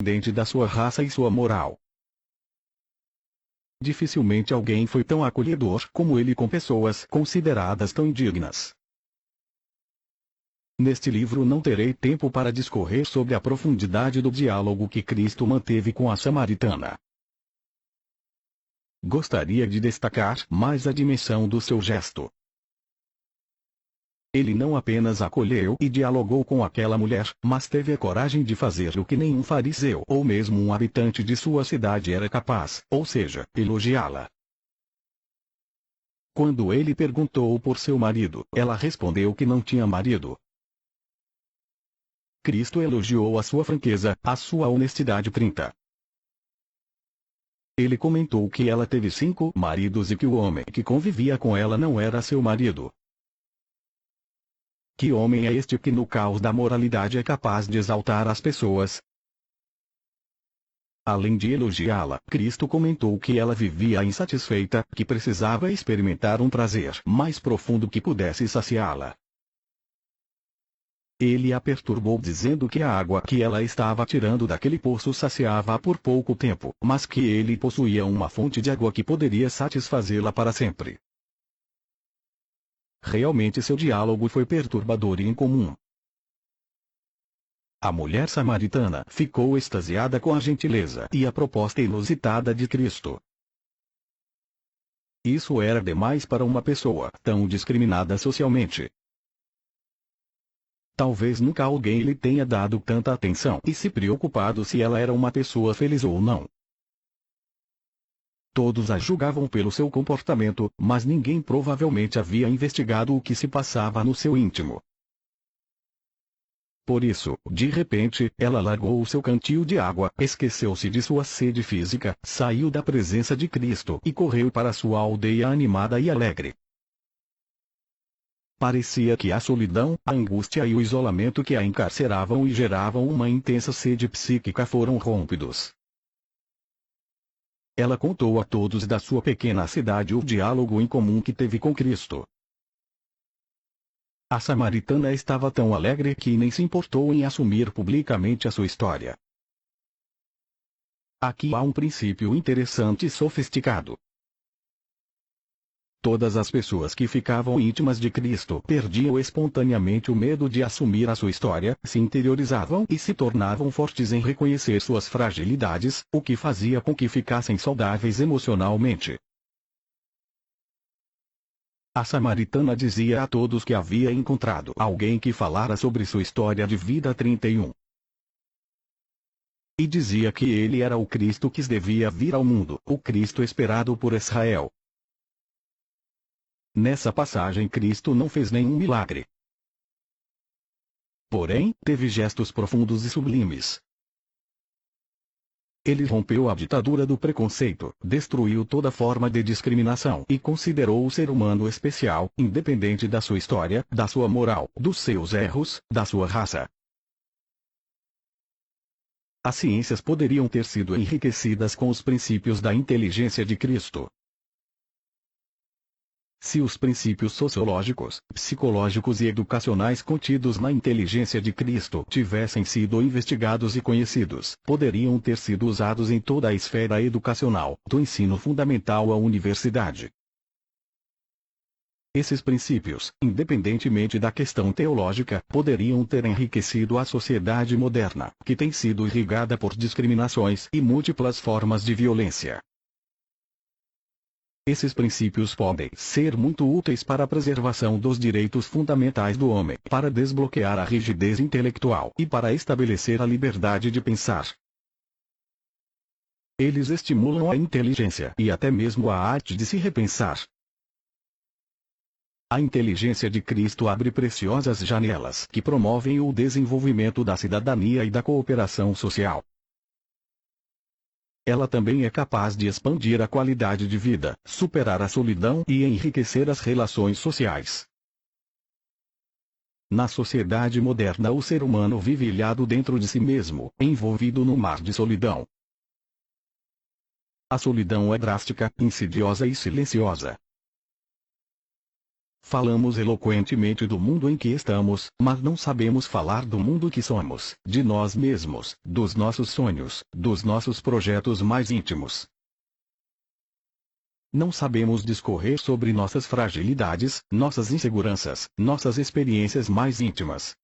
independente da sua raça e sua moral. Dificilmente alguém foi tão acolhedor como ele com pessoas consideradas tão indignas. Neste livro não terei tempo para discorrer sobre a profundidade do diálogo que Cristo manteve com a samaritana. Gostaria de destacar mais a dimensão do seu gesto. Ele não apenas acolheu e dialogou com aquela mulher, mas teve a coragem de fazer o que nenhum fariseu ou mesmo um habitante de sua cidade era capaz, ou seja, elogiá-la. Quando ele perguntou por seu marido, ela respondeu que não tinha marido. Cristo elogiou a sua franqueza, a sua honestidade. Ele comentou que ela teve 5 maridos e que o homem que convivia com ela não era seu marido. Que homem é este que no caos da moralidade é capaz de exaltar as pessoas? Além de elogiá-la, Cristo comentou que ela vivia insatisfeita, que precisava experimentar um prazer mais profundo que pudesse saciá-la. Ele a perturbou dizendo que a água que ela estava tirando daquele poço saciava-a por pouco tempo, mas que ele possuía uma fonte de água que poderia satisfazê-la para sempre. Realmente seu diálogo foi perturbador e incomum. A mulher samaritana ficou extasiada com a gentileza e a proposta inusitada de Cristo. Isso era demais para uma pessoa tão discriminada socialmente. Talvez nunca alguém lhe tenha dado tanta atenção e se preocupado se ela era uma pessoa feliz ou não. Todos a julgavam pelo seu comportamento, mas ninguém provavelmente havia investigado o que se passava no seu íntimo. Por isso, de repente, ela largou o seu cantil de água, esqueceu-se de sua sede física, saiu da presença de Cristo e correu para sua aldeia animada e alegre. Parecia que a solidão, a angústia e o isolamento que a encarceravam e geravam uma intensa sede psíquica foram rompidos. Ela contou a todos da sua pequena cidade o diálogo incomum que teve com Cristo. A samaritana estava tão alegre que nem se importou em assumir publicamente a sua história. Aqui há um princípio interessante e sofisticado. Todas as pessoas que ficavam íntimas de Cristo perdiam espontaneamente o medo de assumir a sua história, se interiorizavam e se tornavam fortes em reconhecer suas fragilidades, o que fazia com que ficassem saudáveis emocionalmente. A samaritana dizia a todos que havia encontrado alguém que falara sobre sua história de vida 31. E dizia que ele era o Cristo que devia vir ao mundo, o Cristo esperado por Israel. Nessa passagem Cristo não fez nenhum milagre. Porém, teve gestos profundos e sublimes. Ele rompeu a ditadura do preconceito, destruiu toda forma de discriminação e considerou o ser humano especial, independente da sua história, da sua moral, dos seus erros, da sua raça. As ciências poderiam ter sido enriquecidas com os princípios da inteligência de Cristo. Se os princípios sociológicos, psicológicos e educacionais contidos na inteligência de Cristo tivessem sido investigados e conhecidos, poderiam ter sido usados em toda a esfera educacional, do ensino fundamental à universidade. Esses princípios, independentemente da questão teológica, poderiam ter enriquecido a sociedade moderna, que tem sido irrigada por discriminações e múltiplas formas de violência. Esses princípios podem ser muito úteis para a preservação dos direitos fundamentais do homem, para desbloquear a rigidez intelectual e para estabelecer a liberdade de pensar. Eles estimulam a inteligência e até mesmo a arte de se repensar. A inteligência de Cristo abre preciosas janelas que promovem o desenvolvimento da cidadania e da cooperação social. Ela também é capaz de expandir a qualidade de vida, superar a solidão e enriquecer as relações sociais. Na sociedade moderna o ser humano vive ilhado dentro de si mesmo, envolvido no mar de solidão. A solidão é drástica, insidiosa e silenciosa. Falamos eloquentemente do mundo em que estamos, mas não sabemos falar do mundo que somos, de nós mesmos, dos nossos sonhos, dos nossos projetos mais íntimos. Não sabemos discorrer sobre nossas fragilidades, nossas inseguranças, nossas experiências mais íntimas.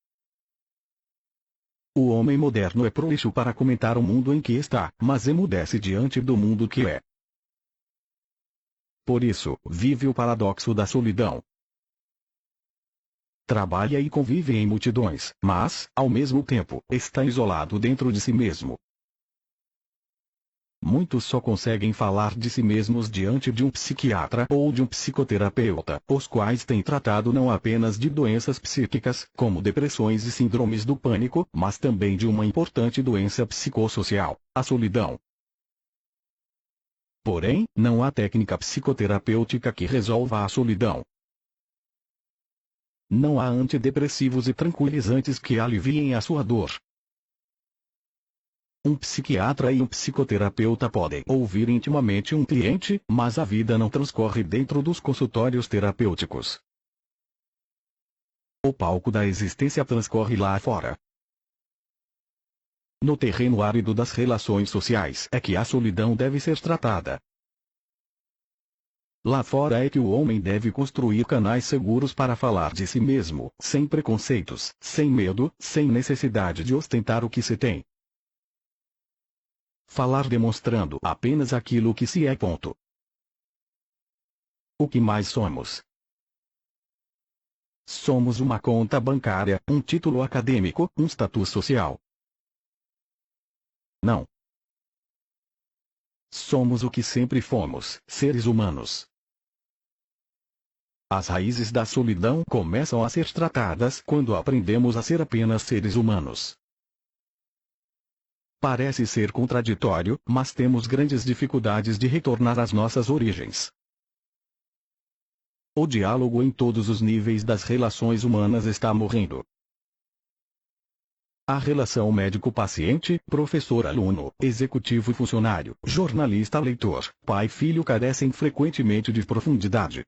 O homem moderno é prolixo para comentar o mundo em que está, mas emudece diante do mundo que é. Por isso, vive o paradoxo da solidão. Trabalha e convive em multidões, mas, ao mesmo tempo, está isolado dentro de si mesmo. Muitos só conseguem falar de si mesmos diante de um psiquiatra ou de um psicoterapeuta, os quais têm tratado não apenas de doenças psíquicas, como depressões e síndromes do pânico, mas também de uma importante doença psicossocial, a solidão. Porém, não há técnica psicoterapêutica que resolva a solidão. Não há antidepressivos e tranquilizantes que aliviem a sua dor. Um psiquiatra e um psicoterapeuta podem ouvir intimamente um cliente, mas a vida não transcorre dentro dos consultórios terapêuticos. O palco da existência transcorre lá fora. No terreno árido das relações sociais é que a solidão deve ser tratada. Lá fora é que o homem deve construir canais seguros para falar de si mesmo, sem preconceitos, sem medo, sem necessidade de ostentar o que se tem. Falar demonstrando apenas aquilo que se é. Ponto. O que mais somos? Somos uma conta bancária, um título acadêmico, um status social. Não. Somos o que sempre fomos, seres humanos. As raízes da solidão começam a ser tratadas quando aprendemos a ser apenas seres humanos. Parece ser contraditório, mas temos grandes dificuldades de retornar às nossas origens. O diálogo em todos os níveis das relações humanas está morrendo. A relação médico-paciente, professor-aluno, executivo-funcionário, jornalista-leitor, pai-filho carecem frequentemente de profundidade.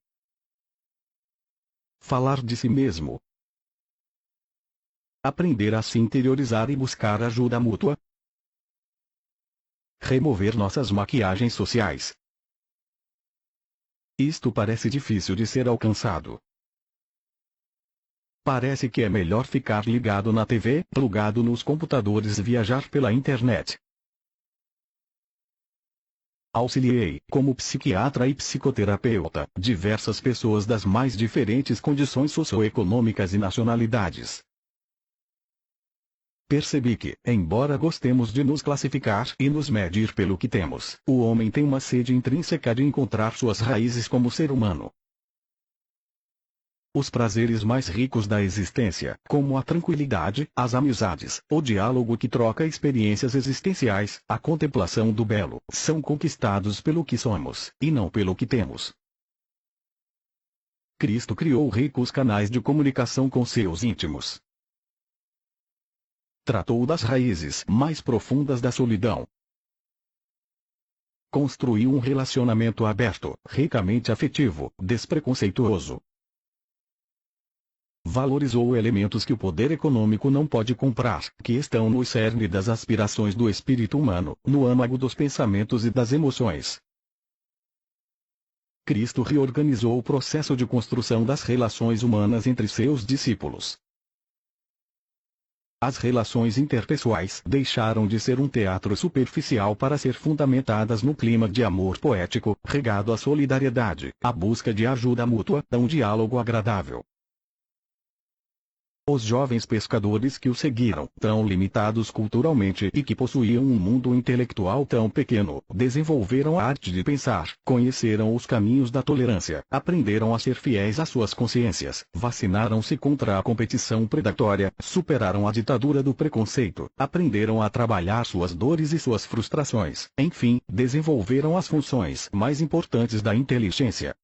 Falar de si mesmo. Aprender a se interiorizar e buscar ajuda mútua. Remover nossas maquiagens sociais. Isto parece difícil de ser alcançado. Parece que é melhor ficar ligado na TV, plugado nos computadores e viajar pela internet. Auxiliei, como psiquiatra e psicoterapeuta, diversas pessoas das mais diferentes condições socioeconômicas e nacionalidades. Percebi que, embora gostemos de nos classificar e nos medir pelo que temos, o homem tem uma sede intrínseca de encontrar suas raízes como ser humano. Os prazeres mais ricos da existência, como a tranquilidade, as amizades, o diálogo que troca experiências existenciais, a contemplação do belo, são conquistados pelo que somos, e não pelo que temos. Cristo criou ricos canais de comunicação com seus íntimos. Tratou das raízes mais profundas da solidão. Construiu um relacionamento aberto, ricamente afetivo, despreconceituoso. Valorizou elementos que o poder econômico não pode comprar, que estão no cerne das aspirações do espírito humano, no âmago dos pensamentos e das emoções. Cristo reorganizou o processo de construção das relações humanas entre seus discípulos. As relações interpessoais deixaram de ser um teatro superficial para ser fundamentadas no clima de amor poético, regado à solidariedade, à busca de ajuda mútua, a um diálogo agradável. Os jovens pescadores que o seguiram, tão limitados culturalmente e que possuíam um mundo intelectual tão pequeno, desenvolveram a arte de pensar, conheceram os caminhos da tolerância, aprenderam a ser fiéis às suas consciências, vacinaram-se contra a competição predatória, superaram a ditadura do preconceito, aprenderam a trabalhar suas dores e suas frustrações, enfim, desenvolveram as funções mais importantes da inteligência.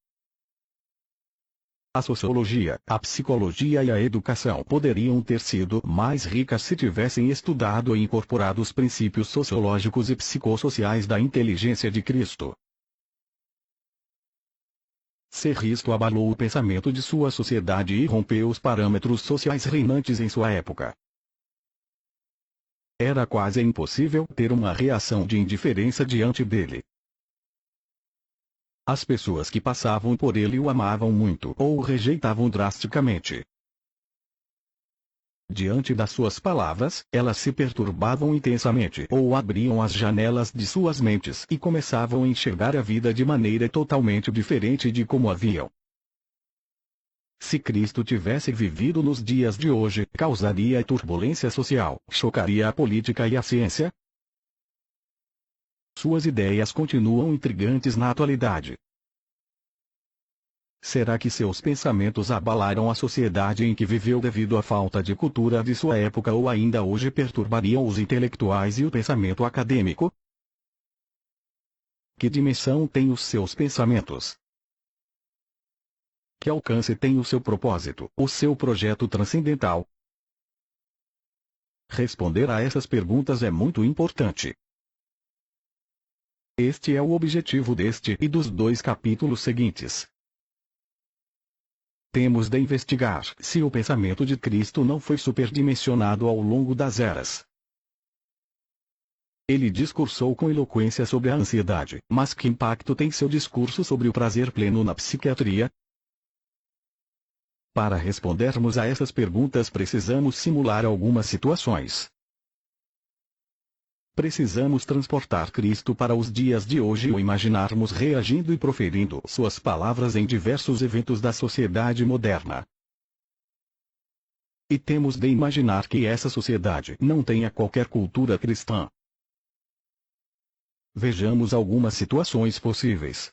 A sociologia, a psicologia e a educação poderiam ter sido mais ricas se tivessem estudado e incorporado os princípios sociológicos e psicossociais da inteligência de Cristo. Ser Cristo abalou o pensamento de sua sociedade e rompeu os parâmetros sociais reinantes em sua época. Era quase impossível ter uma reação de indiferença diante dele. As pessoas que passavam por ele o amavam muito ou o rejeitavam drasticamente. Diante das suas palavras, elas se perturbavam intensamente ou abriam as janelas de suas mentes e começavam a enxergar a vida de maneira totalmente diferente de como a viam. Se Cristo tivesse vivido nos dias de hoje, causaria turbulência social, chocaria a política e a ciência? Suas ideias continuam intrigantes na atualidade. Será que seus pensamentos abalaram a sociedade em que viveu devido à falta de cultura de sua época ou ainda hoje perturbariam os intelectuais e o pensamento acadêmico? Que dimensão têm os seus pensamentos? Que alcance tem o seu propósito, o seu projeto transcendental? Responder a essas perguntas é muito importante. Este é o objetivo deste e dos 2 capítulos seguintes. Temos de investigar se o pensamento de Cristo não foi superdimensionado ao longo das eras. Ele discursou com eloquência sobre a ansiedade, mas que impacto tem seu discurso sobre o prazer pleno na psiquiatria? Para respondermos a essas perguntas precisamos simular algumas situações. Precisamos transportar Cristo para os dias de hoje e o imaginarmos reagindo e proferindo suas palavras em diversos eventos da sociedade moderna. E temos de imaginar que essa sociedade não tenha qualquer cultura cristã. Vejamos algumas situações possíveis.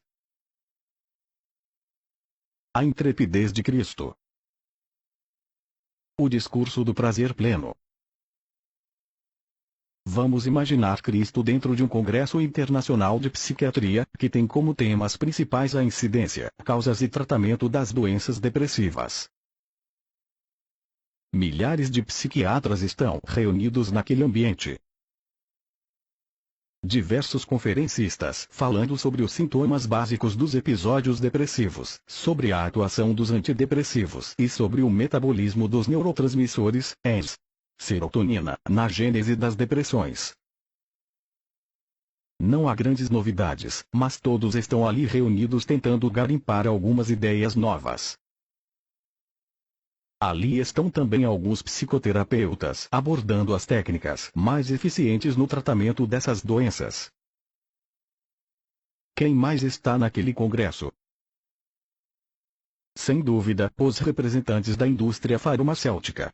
A intrepidez de Cristo. O discurso do prazer pleno. Vamos imaginar Cristo dentro de um congresso internacional de psiquiatria, que tem como temas principais a incidência, causas e tratamento das doenças depressivas. Milhares de psiquiatras estão reunidos naquele ambiente. Diversos conferencistas falando sobre os sintomas básicos dos episódios depressivos, sobre a atuação dos antidepressivos e sobre o metabolismo dos neurotransmissores, ENS. Serotonina, na gênese das depressões. Não há grandes novidades, mas todos estão ali reunidos tentando garimpar algumas ideias novas. Ali estão também alguns psicoterapeutas abordando as técnicas mais eficientes no tratamento dessas doenças. Quem mais está naquele congresso? Sem dúvida, os representantes da indústria farmacêutica.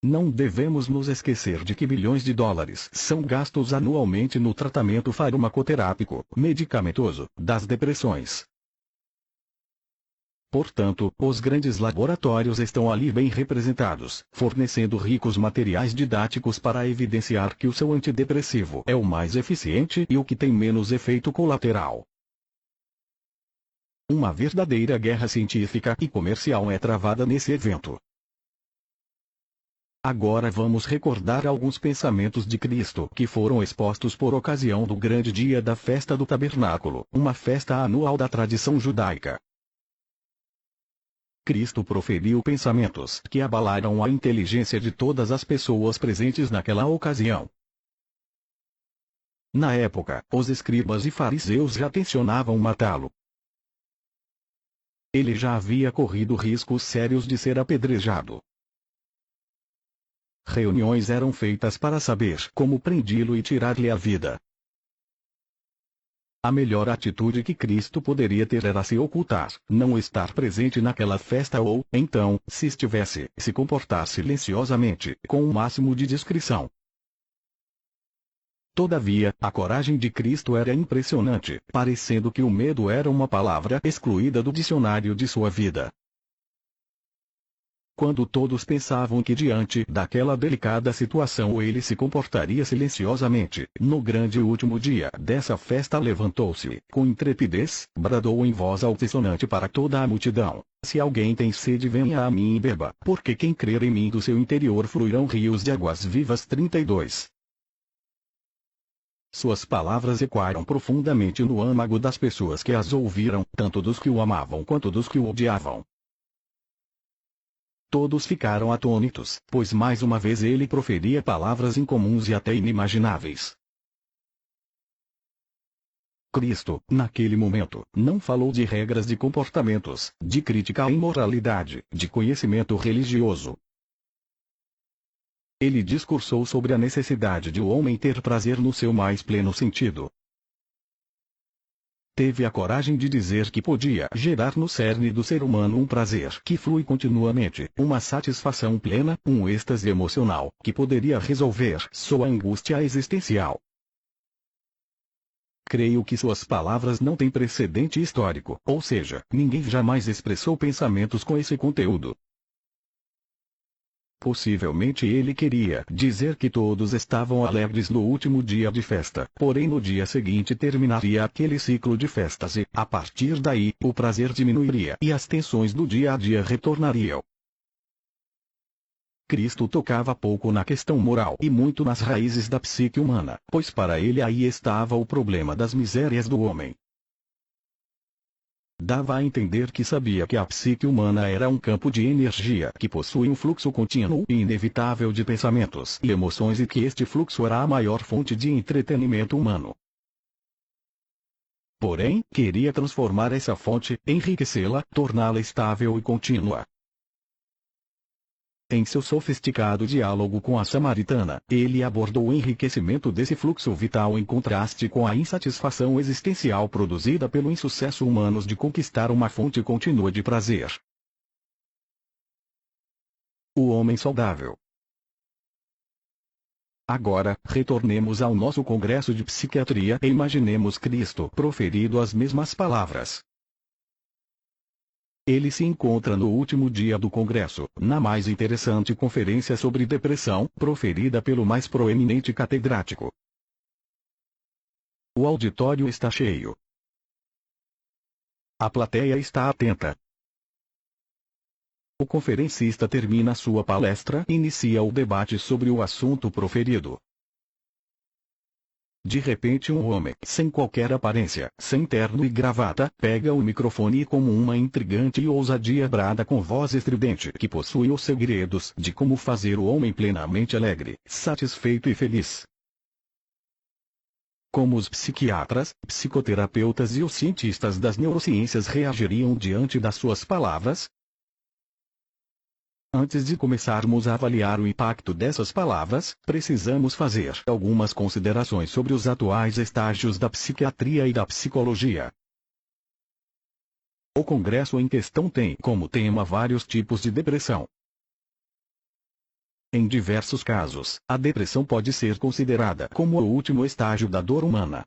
Não devemos nos esquecer de que bilhões de dólares são gastos anualmente no tratamento farmacoterápico, medicamentoso, das depressões. Portanto, os grandes laboratórios estão ali bem representados, fornecendo ricos materiais didáticos para evidenciar que o seu antidepressivo é o mais eficiente e o que tem menos efeito colateral. Uma verdadeira guerra científica e comercial é travada nesse evento. Agora vamos recordar alguns pensamentos de Cristo que foram expostos por ocasião do grande dia da festa do tabernáculo, uma festa anual da tradição judaica. Cristo proferiu pensamentos que abalaram a inteligência de todas as pessoas presentes naquela ocasião. Na época, os escribas e fariseus já tensionavam matá-lo. Ele já havia corrido riscos sérios de ser apedrejado. Reuniões eram feitas para saber como prendê-lo e tirar-lhe a vida. A melhor atitude que Cristo poderia ter era se ocultar, não estar presente naquela festa ou, então, se estivesse, se comportar silenciosamente, com o máximo de discrição. Todavia, a coragem de Cristo era impressionante, parecendo que o medo era uma palavra excluída do dicionário de sua vida. Quando todos pensavam que diante daquela delicada situação ele se comportaria silenciosamente, no grande último dia dessa festa levantou-se, com intrepidez, bradou em voz altissonante para toda a multidão: se alguém tem sede venha a mim e beba, porque quem crer em mim do seu interior fluirão rios de águas vivas. 32. Suas palavras ecoaram profundamente no âmago das pessoas que as ouviram, tanto dos que o amavam quanto dos que o odiavam. Todos ficaram atônitos, pois mais uma vez ele proferia palavras incomuns e até inimagináveis. Cristo, naquele momento, não falou de regras de comportamentos, de crítica à imoralidade, de conhecimento religioso. Ele discursou sobre a necessidade de o homem ter prazer no seu mais pleno sentido. Teve a coragem de dizer que podia gerar no cerne do ser humano um prazer que flui continuamente, uma satisfação plena, um êxtase emocional, que poderia resolver sua angústia existencial. Creio que suas palavras não têm precedente histórico, ou seja, ninguém jamais expressou pensamentos com esse conteúdo. Possivelmente ele queria dizer que todos estavam alegres no último dia de festa, porém no dia seguinte terminaria aquele ciclo de festas e, a partir daí, o prazer diminuiria e as tensões do dia a dia retornariam. Cristo tocava pouco na questão moral e muito nas raízes da psique humana, pois para ele aí estava o problema das misérias do homem. Dava a entender que sabia que a psique humana era um campo de energia que possui um fluxo contínuo e inevitável de pensamentos e emoções e que este fluxo era a maior fonte de entretenimento humano. Porém, queria transformar essa fonte, enriquecê-la, torná-la estável e contínua. Em seu sofisticado diálogo com a samaritana, ele abordou o enriquecimento desse fluxo vital em contraste com a insatisfação existencial produzida pelo insucesso humano de conquistar uma fonte contínua de prazer. O homem saudável. Agora, retornemos ao nosso congresso de psiquiatria e imaginemos Cristo proferido as mesmas palavras. Ele se encontra no último dia do congresso, na mais interessante conferência sobre depressão, proferida pelo mais proeminente catedrático. O auditório está cheio. A plateia está atenta. O conferencista termina sua palestra e inicia o debate sobre o assunto proferido. De repente um homem, sem qualquer aparência, sem terno e gravata, pega o microfone e com uma intrigante e ousadia brada com voz estridente que possui os segredos de como fazer o homem plenamente alegre, satisfeito e feliz. Como os psiquiatras, psicoterapeutas e os cientistas das neurociências reagiriam diante das suas palavras? Antes de começarmos a avaliar o impacto dessas palavras, precisamos fazer algumas considerações sobre os atuais estágios da psiquiatria e da psicologia. O congresso em questão tem como tema vários tipos de depressão. Em diversos casos, a depressão pode ser considerada como o último estágio da dor humana.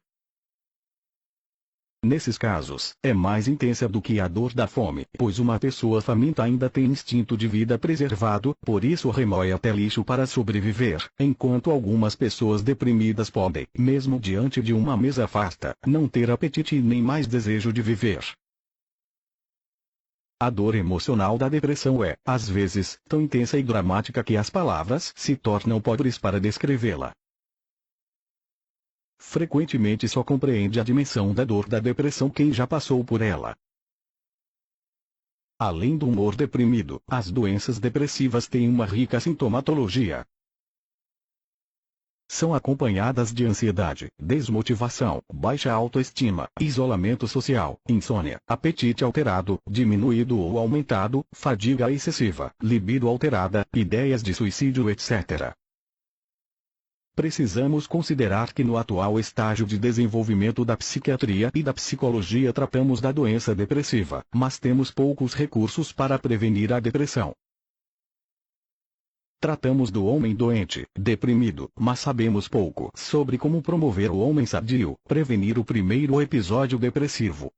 Nesses casos, é mais intensa do que a dor da fome, pois uma pessoa faminta ainda tem instinto de vida preservado, por isso remói até lixo para sobreviver, enquanto algumas pessoas deprimidas podem, mesmo diante de uma mesa farta, não ter apetite e nem mais desejo de viver. A dor emocional da depressão é, às vezes, tão intensa e dramática que as palavras se tornam pobres para descrevê-la. Frequentemente só compreende a dimensão da dor da depressão quem já passou por ela. Além do humor deprimido, as doenças depressivas têm uma rica sintomatologia. São acompanhadas de ansiedade, desmotivação, baixa autoestima, isolamento social, insônia, apetite alterado, diminuído ou aumentado, fadiga excessiva, libido alterada, ideias de suicídio, etc. Precisamos considerar que no atual estágio de desenvolvimento da psiquiatria e da psicologia tratamos da doença depressiva, mas temos poucos recursos para prevenir a depressão. Tratamos do homem doente, deprimido, mas sabemos pouco sobre como promover o homem sadio, prevenir o primeiro episódio depressivo.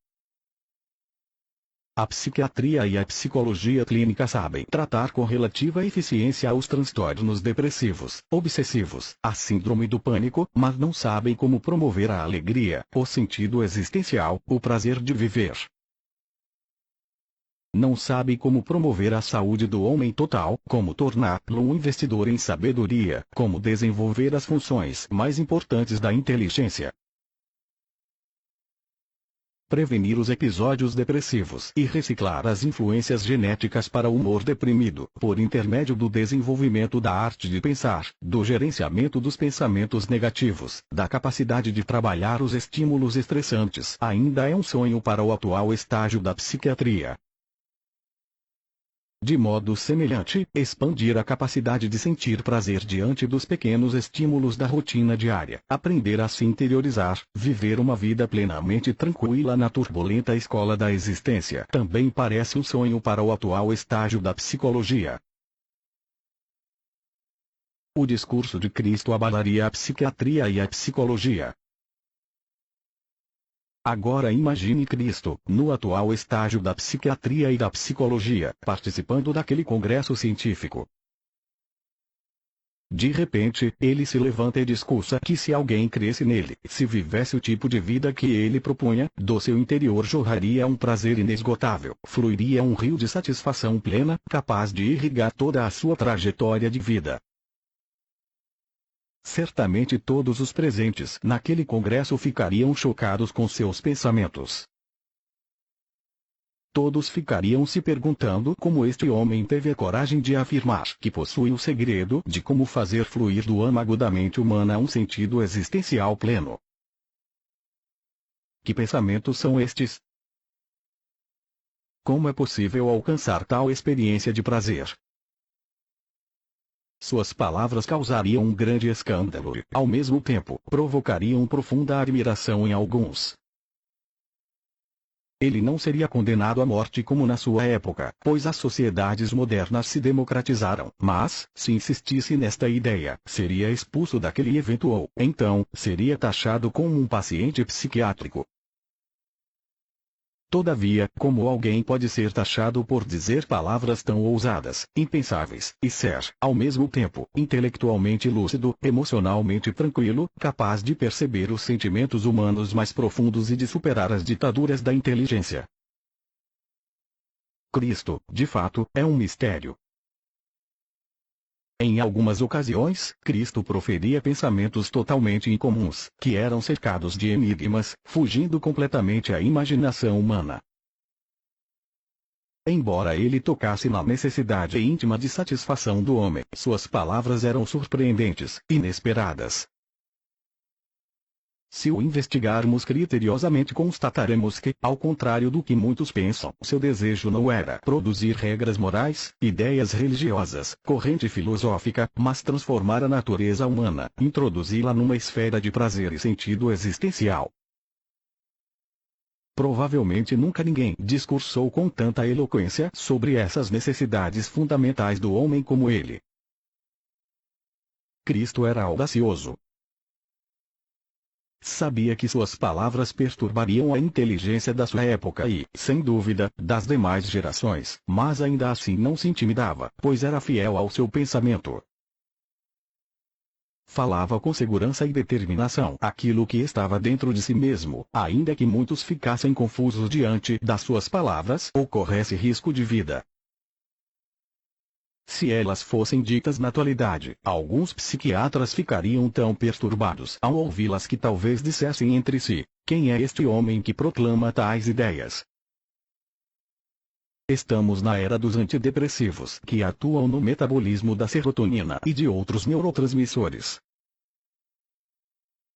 A psiquiatria e a psicologia clínica sabem tratar com relativa eficiência os transtornos depressivos, obsessivos, a síndrome do pânico, mas não sabem como promover a alegria, o sentido existencial, o prazer de viver. Não sabe como promover a saúde do homem total, como torná-lo um investidor em sabedoria, como desenvolver as funções mais importantes da inteligência, prevenir os episódios depressivos e reciclar as influências genéticas para o humor deprimido, por intermédio do desenvolvimento da arte de pensar, do gerenciamento dos pensamentos negativos, da capacidade de trabalhar os estímulos estressantes. Ainda é um sonho para o atual estágio da psiquiatria. De modo semelhante, expandir a capacidade de sentir prazer diante dos pequenos estímulos da rotina diária, aprender a se interiorizar, viver uma vida plenamente tranquila na turbulenta escola da existência, também parece um sonho para o atual estágio da psicologia. O discurso de Cristo abalaria a psiquiatria e a psicologia. Agora imagine Cristo, no atual estágio da psiquiatria e da psicologia, participando daquele congresso científico. De repente, ele se levanta e discursa que se alguém cresce nele, se vivesse o tipo de vida que ele propunha, do seu interior jorraria um prazer inesgotável, fluiria um rio de satisfação plena, capaz de irrigar toda a sua trajetória de vida. Certamente todos os presentes naquele congresso ficariam chocados com seus pensamentos. Todos ficariam se perguntando como este homem teve a coragem de afirmar que possui o segredo de como fazer fluir do âmago da mente humana um sentido existencial pleno. Que pensamentos são estes? Como é possível alcançar tal experiência de prazer? Suas palavras causariam um grande escândalo e, ao mesmo tempo, provocariam profunda admiração em alguns. Ele não seria condenado à morte como na sua época, pois as sociedades modernas se democratizaram, mas, se insistisse nesta ideia, seria expulso daquele evento ou, então, seria taxado como um paciente psiquiátrico. Todavia, como alguém pode ser taxado por dizer palavras tão ousadas, impensáveis, e ser, ao mesmo tempo, intelectualmente lúcido, emocionalmente tranquilo, capaz de perceber os sentimentos humanos mais profundos e de superar as ditaduras da inteligência? Cristo, de fato, é um mistério. Em algumas ocasiões, Cristo proferia pensamentos totalmente incomuns, que eram cercados de enigmas, fugindo completamente à imaginação humana. Embora ele tocasse na necessidade íntima de satisfação do homem, suas palavras eram surpreendentes, inesperadas. Se o investigarmos criteriosamente, constataremos que, ao contrário do que muitos pensam, seu desejo não era produzir regras morais, ideias religiosas, corrente filosófica, mas transformar a natureza humana, introduzi-la numa esfera de prazer e sentido existencial. Provavelmente nunca ninguém discursou com tanta eloquência sobre essas necessidades fundamentais do homem como ele. Cristo era audacioso. Sabia que suas palavras perturbariam a inteligência da sua época e, sem dúvida, das demais gerações, mas ainda assim não se intimidava, pois era fiel ao seu pensamento. Falava com segurança e determinação aquilo que estava dentro de si mesmo, ainda que muitos ficassem confusos diante das suas palavras ou corresse risco de vida. Se elas fossem ditas na atualidade, alguns psiquiatras ficariam tão perturbados ao ouvi-las que talvez dissessem entre si: quem é este homem que proclama tais ideias? Estamos na era dos antidepressivos, que atuam no metabolismo da serotonina e de outros neurotransmissores.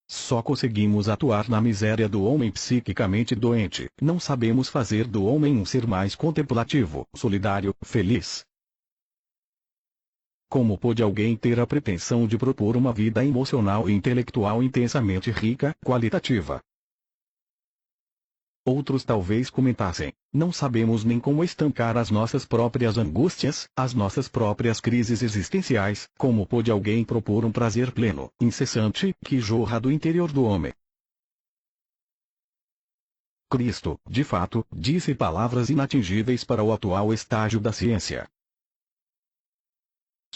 Só conseguimos atuar na miséria do homem psiquicamente doente, não sabemos fazer do homem um ser mais contemplativo, solidário, feliz. Como pôde alguém ter a pretensão de propor uma vida emocional e intelectual intensamente rica, qualitativa? Outros talvez comentassem: não sabemos nem como estancar as nossas próprias angústias, as nossas próprias crises existenciais, como pôde alguém propor um prazer pleno, incessante, que jorra do interior do homem? Cristo, de fato, disse palavras inatingíveis para o atual estágio da ciência.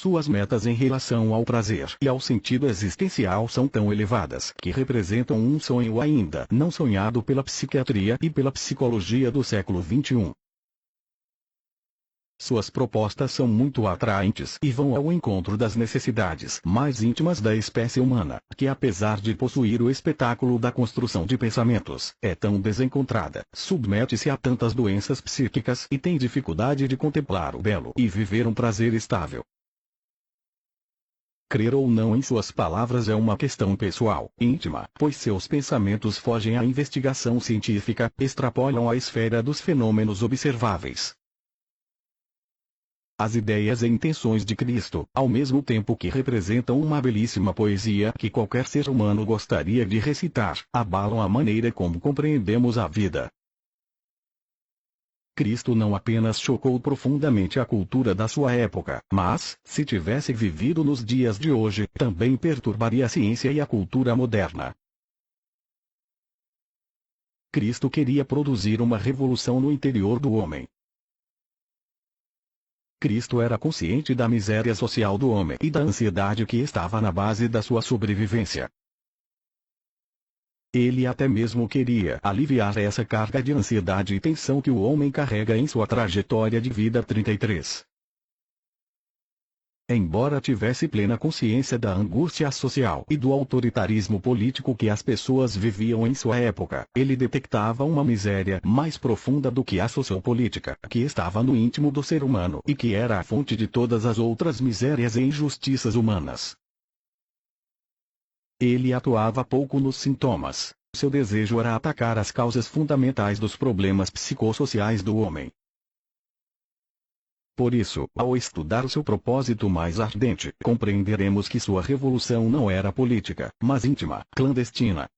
Suas metas em relação ao prazer e ao sentido existencial são tão elevadas que representam um sonho ainda não sonhado pela psiquiatria e pela psicologia do século XXI. Suas propostas são muito atraentes e vão ao encontro das necessidades mais íntimas da espécie humana, que apesar de possuir o espetáculo da construção de pensamentos, é tão desencontrada, submete-se a tantas doenças psíquicas e tem dificuldade de contemplar o belo e viver um prazer estável. Crer ou não em suas palavras é uma questão pessoal, íntima, pois seus pensamentos fogem à investigação científica, extrapolam a esfera dos fenômenos observáveis. As ideias e intenções de Cristo, ao mesmo tempo que representam uma belíssima poesia que qualquer ser humano gostaria de recitar, abalam a maneira como compreendemos a vida. Cristo não apenas chocou profundamente a cultura da sua época, mas, se tivesse vivido nos dias de hoje, também perturbaria a ciência e a cultura moderna. Cristo queria produzir uma revolução no interior do homem. Cristo era consciente da miséria social do homem e da ansiedade que estava na base da sua sobrevivência. Ele até mesmo queria aliviar essa carga de ansiedade e tensão que o homem carrega em sua trajetória de vida 33. Embora tivesse plena consciência da angústia social e do autoritarismo político que as pessoas viviam em sua época, ele detectava uma miséria mais profunda do que a sociopolítica, que estava no íntimo do ser humano e que era a fonte de todas as outras misérias e injustiças humanas. Ele atuava pouco nos sintomas. Seu desejo era atacar as causas fundamentais dos problemas psicossociais do homem. Por isso, ao estudar o seu propósito mais ardente, compreenderemos que sua revolução não era política, mas íntima, clandestina.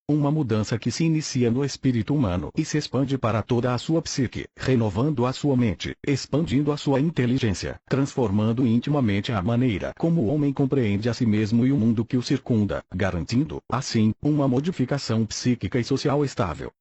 Uma mudança que se inicia no espírito humano e se expande para toda a sua psique, renovando a sua mente, expandindo a sua inteligência, transformando intimamente a maneira como o homem compreende a si mesmo e o mundo que o circunda, garantindo, assim, uma modificação psíquica e social estável.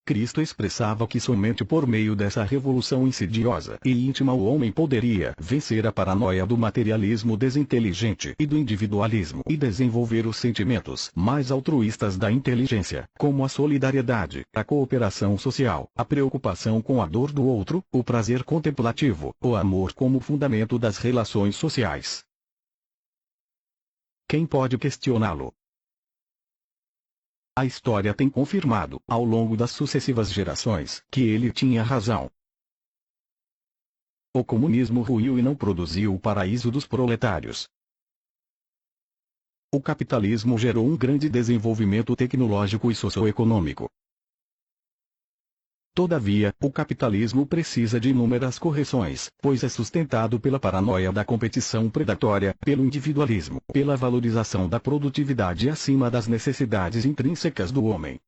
Cristo expressava que somente por meio dessa revolução insidiosa e íntima o homem poderia vencer a paranoia do materialismo desinteligente e do individualismo e desenvolver os sentimentos mais altruístas da inteligência, como a solidariedade, a cooperação social, a preocupação com a dor do outro, o prazer contemplativo, o amor como fundamento das relações sociais. Quem pode questioná-lo? A história tem confirmado, ao longo das sucessivas gerações, que ele tinha razão. O comunismo ruiu e não produziu o paraíso dos proletários. O capitalismo gerou um grande desenvolvimento tecnológico e socioeconômico. Todavia, o capitalismo precisa de inúmeras correções, pois é sustentado pela paranoia da competição predatória, pelo individualismo, pela valorização da produtividade acima das necessidades intrínsecas do homem.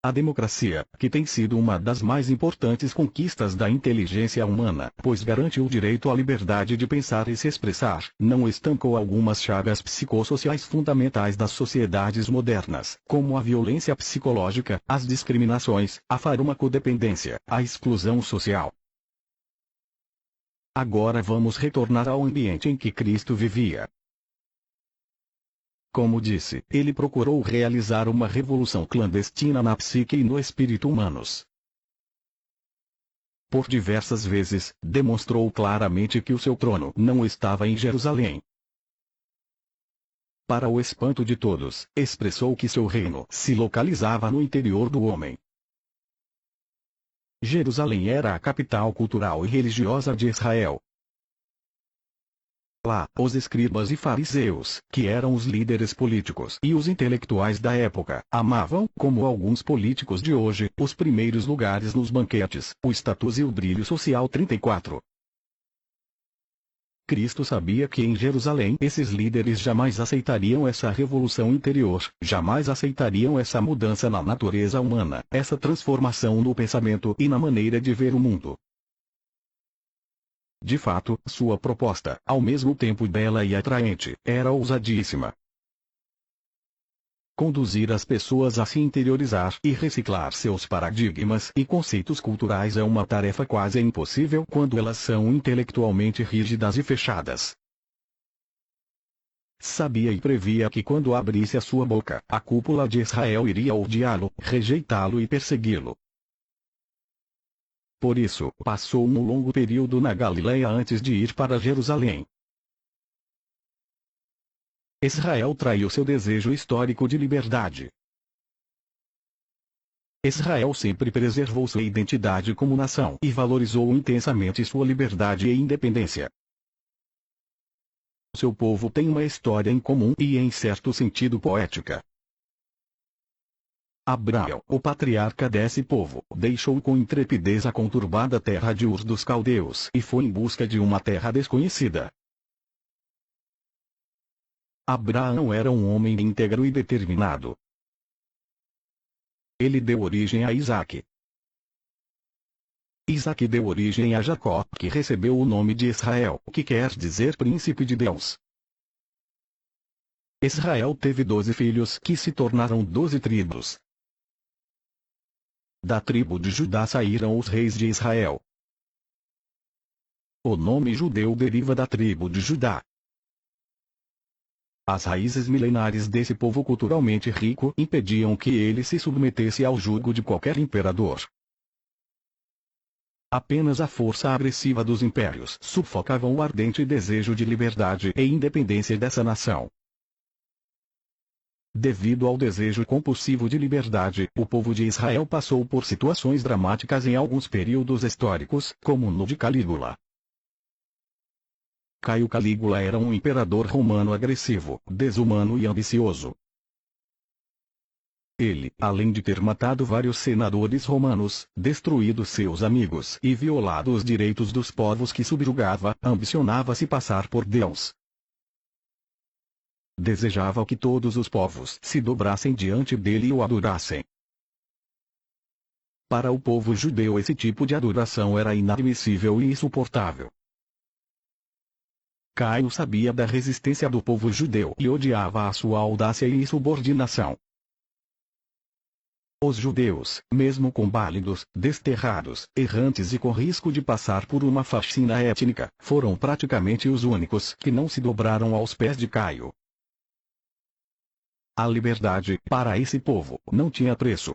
A democracia, que tem sido uma das mais importantes conquistas da inteligência humana, pois garante o direito à liberdade de pensar e se expressar, não estancou algumas chagas psicossociais fundamentais das sociedades modernas, como a violência psicológica, as discriminações, a farmacodependência, a exclusão social. Agora vamos retornar ao ambiente em que Cristo vivia. Como disse, ele procurou realizar uma revolução clandestina na psique e no espírito humanos. Por diversas vezes, demonstrou claramente que o seu trono não estava em Jerusalém. Para o espanto de todos, expressou que seu reino se localizava no interior do homem. Jerusalém era a capital cultural e religiosa de Israel. Lá, os escribas e fariseus, que eram os líderes políticos e os intelectuais da época, amavam, como alguns políticos de hoje, os primeiros lugares nos banquetes, o status e o brilho social 34. Cristo sabia que em Jerusalém esses líderes jamais aceitariam essa revolução interior, jamais aceitariam essa mudança na natureza humana, essa transformação no pensamento e na maneira de ver o mundo. De fato, sua proposta, ao mesmo tempo bela e atraente, era ousadíssima. Conduzir as pessoas a se interiorizar e reciclar seus paradigmas e conceitos culturais é uma tarefa quase impossível quando elas são intelectualmente rígidas e fechadas. Sabia e previa que quando abrisse a sua boca, a cúpula de Israel iria odiá-lo, rejeitá-lo e persegui-lo. Por isso, passou um longo período na Galileia antes de ir para Jerusalém. Israel traiu seu desejo histórico de liberdade. Israel sempre preservou sua identidade como nação e valorizou intensamente sua liberdade e independência. Seu povo tem uma história em comum e, em certo sentido, poética. Abraão, o patriarca desse povo, deixou com intrepidez a conturbada terra de Ur dos Caldeus e foi em busca de uma terra desconhecida. Abraão era um homem íntegro e determinado. Ele deu origem a Isaque. Isaque deu origem a Jacó, que recebeu o nome de Israel, que quer dizer príncipe de Deus. Israel teve 12 filhos que se tornaram 12 tribos. Da tribo de Judá saíram os reis de Israel. O nome judeu deriva da tribo de Judá. As raízes milenares desse povo culturalmente rico impediam que ele se submetesse ao jugo de qualquer imperador. Apenas a força agressiva dos impérios sufocavam o ardente desejo de liberdade e independência dessa nação. Devido ao desejo compulsivo de liberdade, o povo de Israel passou por situações dramáticas em alguns períodos históricos, como no de Calígula. Caio Calígula era um imperador romano agressivo, desumano e ambicioso. Ele, além de ter matado vários senadores romanos, destruído seus amigos e violado os direitos dos povos que subjugava, ambicionava se passar por Deus. Desejava que todos os povos se dobrassem diante dele e o adorassem. Para o povo judeu esse tipo de adoração era inadmissível e insuportável. Caio sabia da resistência do povo judeu e odiava a sua audácia e insubordinação. Os judeus, mesmo combalidos, desterrados, errantes e com risco de passar por uma faxina étnica, foram praticamente os únicos que não se dobraram aos pés de Caio. A liberdade, para esse povo, não tinha preço.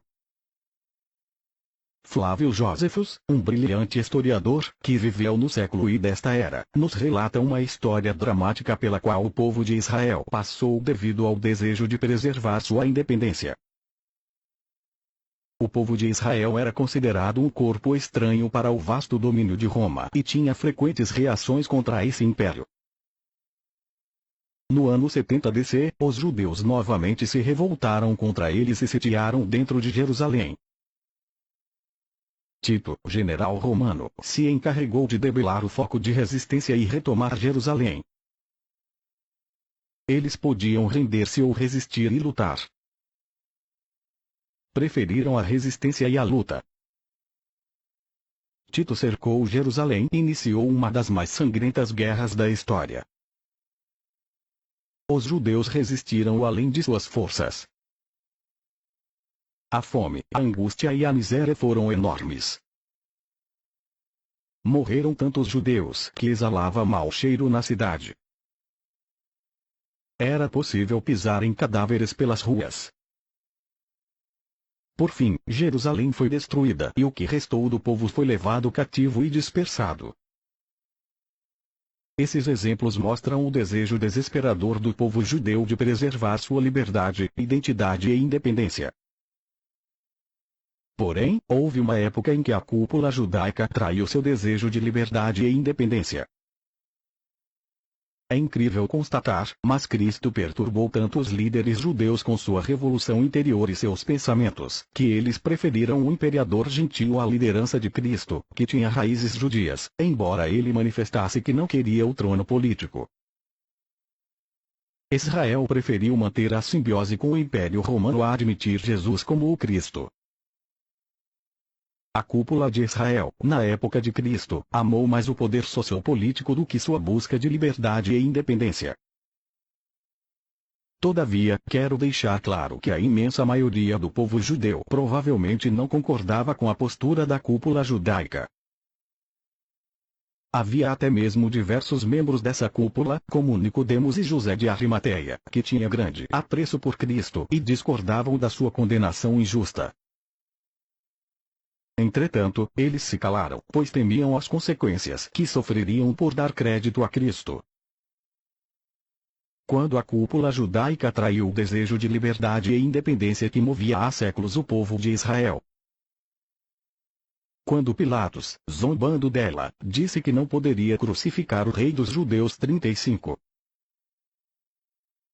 Flávio Joséfos, um brilhante historiador, que viveu no século I desta era, nos relata uma história dramática pela qual o povo de Israel passou devido ao desejo de preservar sua independência. O povo de Israel era considerado um corpo estranho para o vasto domínio de Roma e tinha frequentes reações contra esse império. No ano 70 DC, os judeus novamente se revoltaram contra eles e sitiaram dentro de Jerusalém. Tito, general romano, se encarregou de debelar o foco de resistência e retomar Jerusalém. Eles podiam render-se ou resistir e lutar. Preferiram a resistência e a luta. Tito cercou Jerusalém e iniciou uma das mais sangrentas guerras da história. Os judeus resistiram além de suas forças. A fome, a angústia e a miséria foram enormes. Morreram tantos judeus que exalava mau cheiro na cidade. Era possível pisar em cadáveres pelas ruas. Por fim, Jerusalém foi destruída e o que restou do povo foi levado cativo e dispersado. Esses exemplos mostram o desejo desesperador do povo judeu de preservar sua liberdade, identidade e independência. Porém, houve uma época em que a cúpula judaica traiu seu desejo de liberdade e independência. É incrível constatar, mas Cristo perturbou tanto os líderes judeus com sua revolução interior e seus pensamentos, que eles preferiram o imperador gentio à liderança de Cristo, que tinha raízes judias, embora ele manifestasse que não queria o trono político. Israel preferiu manter a simbiose com o Império Romano a admitir Jesus como o Cristo. A cúpula de Israel, na época de Cristo, amou mais o poder sociopolítico do que sua busca de liberdade e independência. Todavia, quero deixar claro que a imensa maioria do povo judeu provavelmente não concordava com a postura da cúpula judaica. Havia até mesmo diversos membros dessa cúpula, como Nicodemos e José de Arimateia, que tinha grande apreço por Cristo e discordavam da sua condenação injusta. Entretanto, eles se calaram, pois temiam as consequências que sofreriam por dar crédito a Cristo. Quando a cúpula judaica traiu o desejo de liberdade e independência que movia há séculos o povo de Israel. Quando Pilatos, zombando dela, disse que não poderia crucificar o rei dos judeus 35.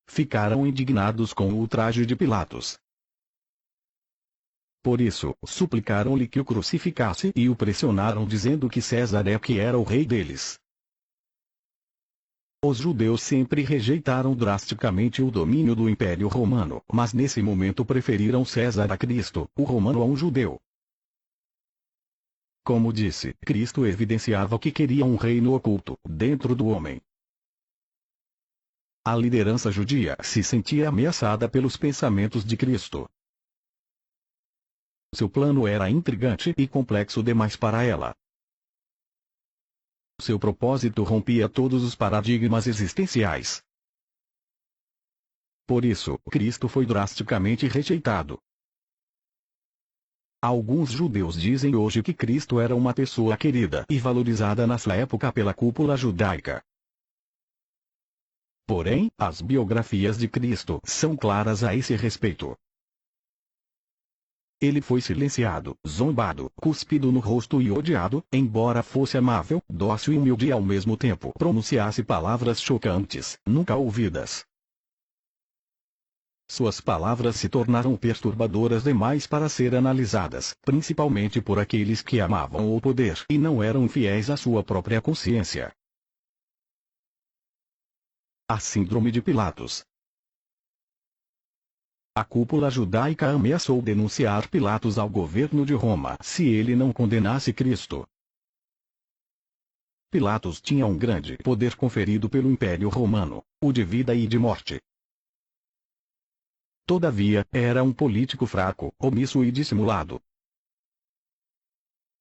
Ficaram indignados com o ultraje de Pilatos. Por isso, suplicaram-lhe que o crucificasse e o pressionaram dizendo que César é que era o rei deles. Os judeus sempre rejeitaram drasticamente o domínio do Império Romano, mas nesse momento preferiram César a Cristo, o romano a um judeu. Como disse, Cristo evidenciava que queria um reino oculto, dentro do homem. A liderança judia se sentia ameaçada pelos pensamentos de Cristo. Seu plano era intrigante e complexo demais para ela. Seu propósito rompia todos os paradigmas existenciais. Por isso, Cristo foi drasticamente rejeitado. Alguns judeus dizem hoje que Cristo era uma pessoa querida e valorizada na sua época pela cúpula judaica. Porém, as biografias de Cristo são claras a esse respeito. Ele foi silenciado, zombado, cuspido no rosto e odiado, embora fosse amável, dócil e humilde e ao mesmo tempo pronunciasse palavras chocantes, nunca ouvidas. Suas palavras se tornaram perturbadoras demais para ser analisadas, principalmente por aqueles que amavam o poder e não eram fiéis à sua própria consciência. A síndrome de Pilatos. A cúpula judaica ameaçou denunciar Pilatos ao governo de Roma se ele não condenasse Cristo. Pilatos tinha um grande poder conferido pelo Império Romano, o de vida e de morte. Todavia, era um político fraco, omisso e dissimulado.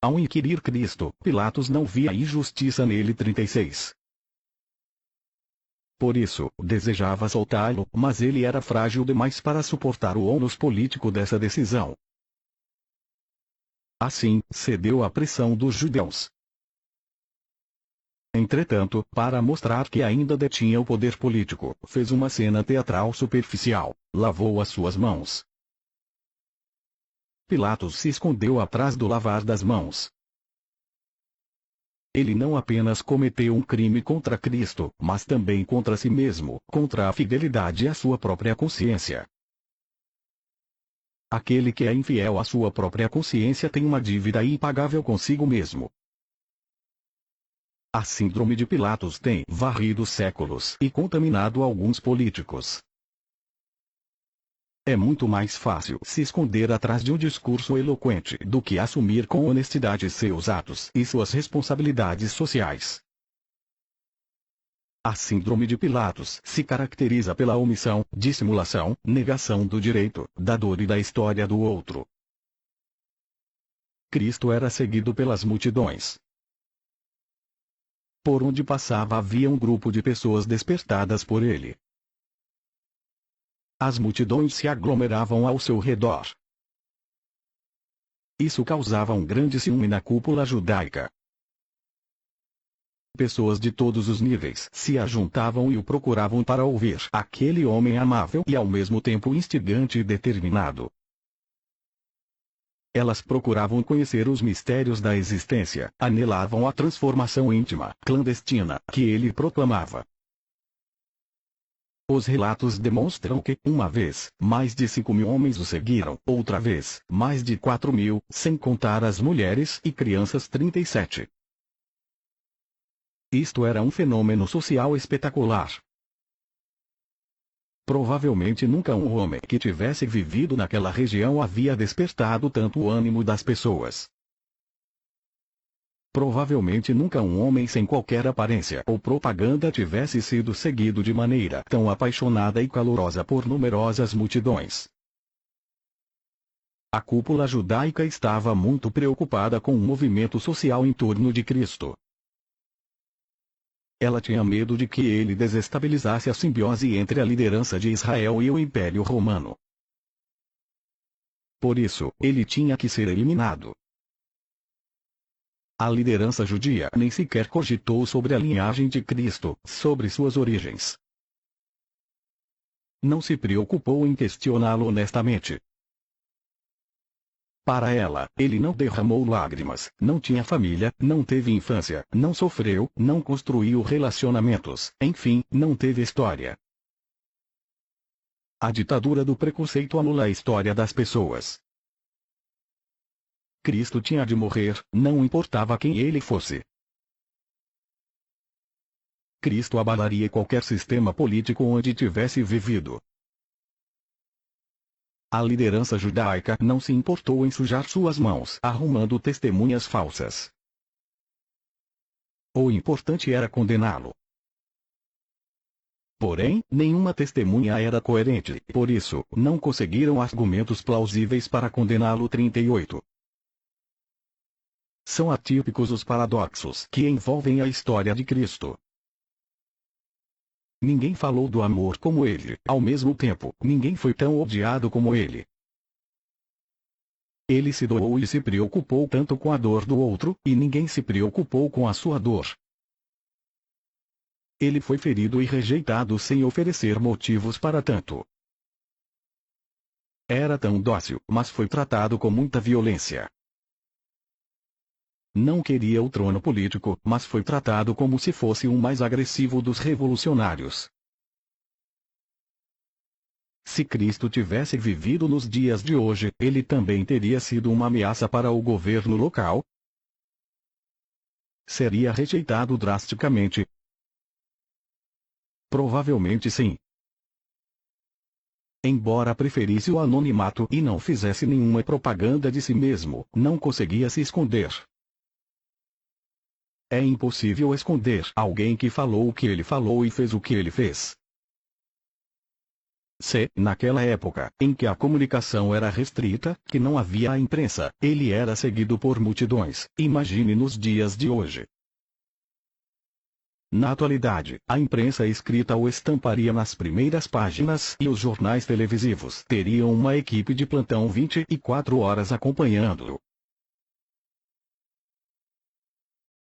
Ao inquirir Cristo, Pilatos não via injustiça nele 36. Por isso, desejava soltá-lo, mas ele era frágil demais para suportar o ônus político dessa decisão. Assim, cedeu à pressão dos judeus. Entretanto, para mostrar que ainda detinha o poder político, fez uma cena teatral superficial, lavou as suas mãos. Pilatos se escondeu atrás do lavar das mãos. Ele não apenas cometeu um crime contra Cristo, mas também contra si mesmo, contra a fidelidade à sua própria consciência. Aquele que é infiel à sua própria consciência tem uma dívida impagável consigo mesmo. A síndrome de Pilatos tem varrido séculos e contaminado alguns políticos. É muito mais fácil se esconder atrás de um discurso eloquente do que assumir com honestidade seus atos e suas responsabilidades sociais. A síndrome de Pilatos se caracteriza pela omissão, dissimulação, negação do direito, da dor e da história do outro. Cristo era seguido pelas multidões. Por onde passava havia um grupo de pessoas despertadas por ele. As multidões se aglomeravam ao seu redor. Isso causava um grande ciúme na cúpula judaica. Pessoas de todos os níveis se ajuntavam e o procuravam para ouvir aquele homem amável e ao mesmo tempo instigante e determinado. Elas procuravam conhecer os mistérios da existência, anelavam a transformação íntima, clandestina, que ele proclamava. Os relatos demonstram que, uma vez, mais de 5.000 homens o seguiram, outra vez, mais de 4.000, sem contar as mulheres e crianças 37. Isto era um fenômeno social espetacular. Provavelmente nunca um homem que tivesse vivido naquela região havia despertado tanto o ânimo das pessoas. Provavelmente nunca um homem sem qualquer aparência ou propaganda tivesse sido seguido de maneira tão apaixonada e calorosa por numerosas multidões. A cúpula judaica estava muito preocupada com o movimento social em torno de Cristo. Ela tinha medo de que ele desestabilizasse a simbiose entre a liderança de Israel e o Império Romano. Por isso, ele tinha que ser eliminado. A liderança judia nem sequer cogitou sobre a linhagem de Cristo, sobre suas origens. Não se preocupou em questioná-lo honestamente. Para ela, ele não derramou lágrimas, não tinha família, não teve infância, não sofreu, não construiu relacionamentos, enfim, não teve história. A ditadura do preconceito anula a história das pessoas. Cristo tinha de morrer, não importava quem ele fosse. Cristo abalaria qualquer sistema político onde tivesse vivido. A liderança judaica não se importou em sujar suas mãos arrumando testemunhas falsas. O importante era condená-lo. Porém, nenhuma testemunha era coerente, por isso, não conseguiram argumentos plausíveis para condená-lo. 38. São atípicos os paradoxos que envolvem a história de Cristo. Ninguém falou do amor como ele, ao mesmo tempo, ninguém foi tão odiado como ele. Ele se doou e se preocupou tanto com a dor do outro, e ninguém se preocupou com a sua dor. Ele foi ferido e rejeitado sem oferecer motivos para tanto. Era tão dócil, mas foi tratado com muita violência. Não queria o trono político, mas foi tratado como se fosse o mais agressivo dos revolucionários. Se Cristo tivesse vivido nos dias de hoje, ele também teria sido uma ameaça para o governo local? Seria rejeitado drasticamente? Provavelmente sim. Embora preferisse o anonimato e não fizesse nenhuma propaganda de si mesmo, não conseguia se esconder. É impossível esconder alguém que falou o que ele falou e fez o que ele fez. Se, naquela época, em que a comunicação era restrita, que não havia a imprensa, ele era seguido por multidões, imagine nos dias de hoje. Na atualidade, a imprensa escrita o estamparia nas primeiras páginas e os jornais televisivos teriam uma equipe de plantão 24 horas acompanhando-o.